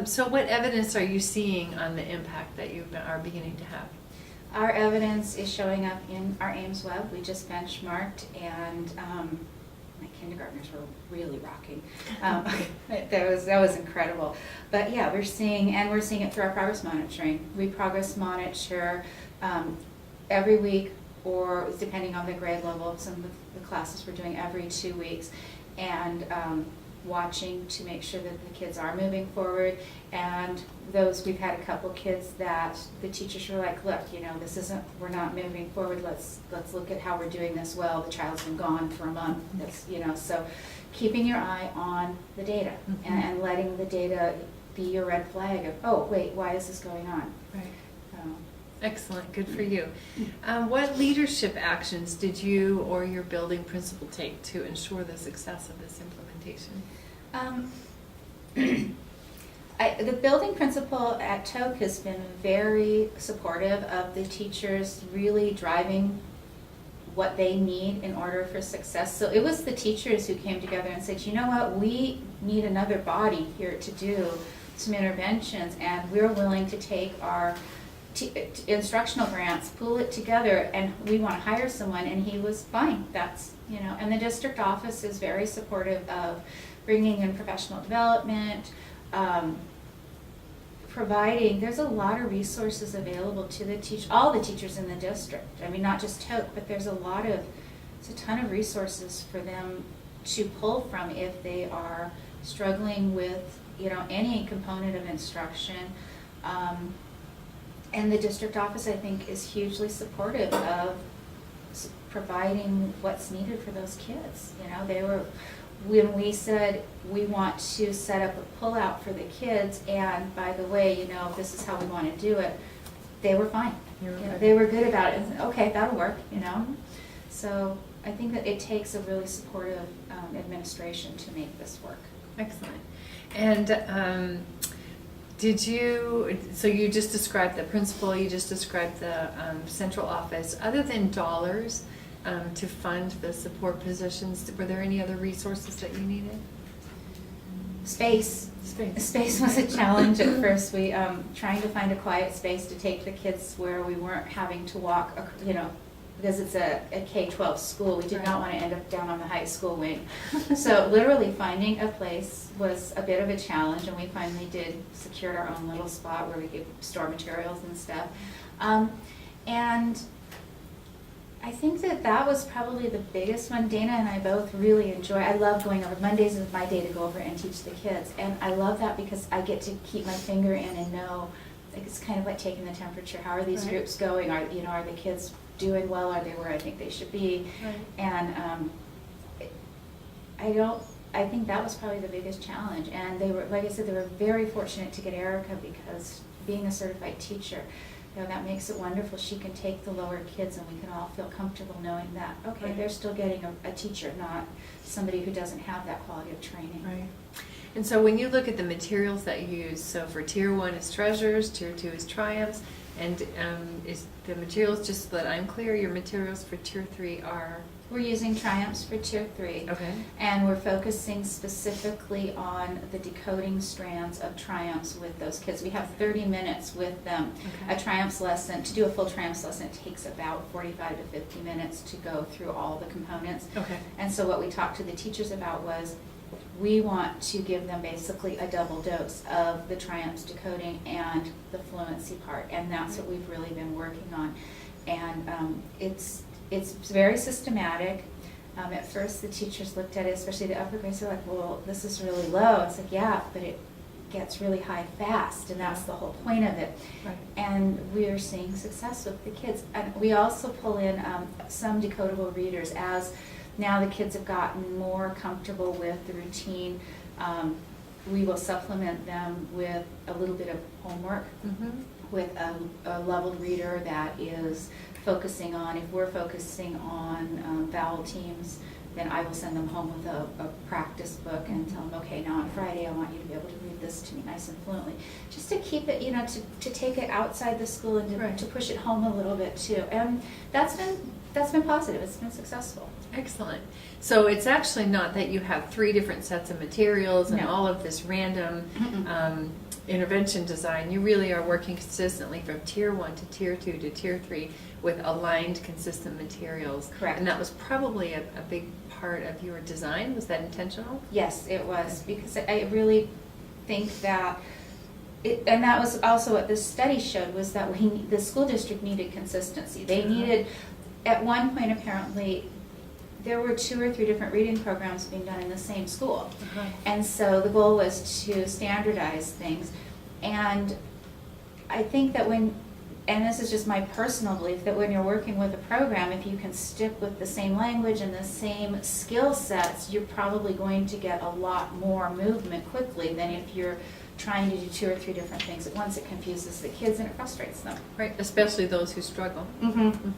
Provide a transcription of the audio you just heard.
So what evidence are you seeing on the impact that you are beginning to have? Our evidence is showing up in our Ames Web. We just benchmarked, and my kindergartners were really rocking. That was incredible. But yeah, we're seeing it through our progress monitoring. We progress monitor every week, or depending on the grade level, some of the classes we're doing every 2 weeks, and watching to make sure that the kids are moving forward. And we've had a couple kids that the teachers were like, look, we're not moving forward, let's look at how we're doing this well. The child's been gone for a month. So keeping your eye on the data, Mm-hmm. and letting the data be your red flag of, oh wait, why is this going on? Right. Excellent, good for you. What leadership actions did you or your building principal take to ensure the success of this implementation? The building principal at Toke has been very supportive of the teachers really driving what they need in order for success. So it was the teachers who came together and said, you know what, we need another body here to do some interventions, and we're willing to take our instructional grants, pool it together, and we want to hire someone. And he was fine. And the district office is very supportive of bringing in professional development, providing. There's a lot of resources available to all the teachers in the district. I mean, not just Toke, but there's a ton of resources for them to pull from if they are struggling with any component of instruction. And the district office, I think, is hugely supportive of providing what's needed for those kids. When we said we want to set up a pullout for the kids, and by the way, this is how we want to do it, they were fine. They were good about it. And, okay, that'll work. So I think that it takes a really supportive administration to make this work. Excellent. And so you just described the principal, you just described the central office. Other than dollars to fund the support positions, were there any other resources that you needed? Space was a challenge at first. We trying to find a quiet space to take the kids where we weren't having to walk, because it's a K-12 school. We did not want to end up down on the high school wing. So literally finding a place was a bit of a challenge, and we finally secured our own little spot where we could store materials and stuff. And I think that was probably the biggest one. Dana and I both really enjoy. I love going over. Mondays is my day to go over and teach the kids, and I love that because I get to keep my finger in and know. It's kind of like taking the temperature. How are these groups going? Are the kids doing well? Are they where I think they should be? Right. And I think that was probably the biggest challenge. And they were, like I said, they were very fortunate to get Erica, because being a certified teacher, that makes it wonderful. She can take the lower kids, and we can all feel comfortable knowing that, okay, they're still getting a teacher, not somebody who doesn't have that quality of training. Right. And so when you look at the materials that you use, so for Tier 1 is Treasures, Tier 2 is Triumphs, and is the materials, just so that I'm clear, your materials for Tier 3 are? We're using Triumphs for Tier 3. Okay. And we're focusing specifically on the decoding strands of Triumphs with those kids. We have 30 minutes with them. Okay. A Triumphs lesson, to do a full Triumphs lesson, it takes about 45 to 50 minutes to go through all the components. Okay. And so what we talked to the teachers about was, we want to give them basically a double dose of the Triumphs decoding and the fluency part. And that's what we've really been working on. And it's very systematic. At first the teachers looked at it, especially the upper grades, they're like, well, this is really low. It's like, yeah, but it gets really high fast, and that's the whole point of it. Right. And we are seeing success with the kids. And we also pull in some decodable readers as now the kids have gotten more comfortable with the routine. We will supplement them with a little bit of homework, with a leveled reader that is focusing on, if we're focusing on vowel teams, then I will send them home with a practice book and tell them, okay, now on Friday I want you to be able to read this to me nice and fluently. Just to keep it, to take it outside the school and to push it home a little bit too. And that's been positive. It's been successful. Excellent. So it's actually not that you have 3 different sets of materials and No. all of this random intervention design, you really are working consistently from tier 1 to tier 2 to tier 3 with aligned, consistent materials. Correct. And that was probably a big part of your design. Was that intentional? Yes, it was, because I really think that, and that was also what this study showed, was that the school district needed consistency. They needed, at one point apparently, there were 2 or 3 different reading programs being done in the same school. And so the goal was to standardize things. And I think that and this is just my personal belief, that when you're working with a program, if you can stick with the same language and the same skill sets, you're probably going to get a lot more movement quickly than if you're trying to do 2 or 3 different things at once. It confuses the kids and it frustrates them. Right, especially those who struggle. Mm-hmm.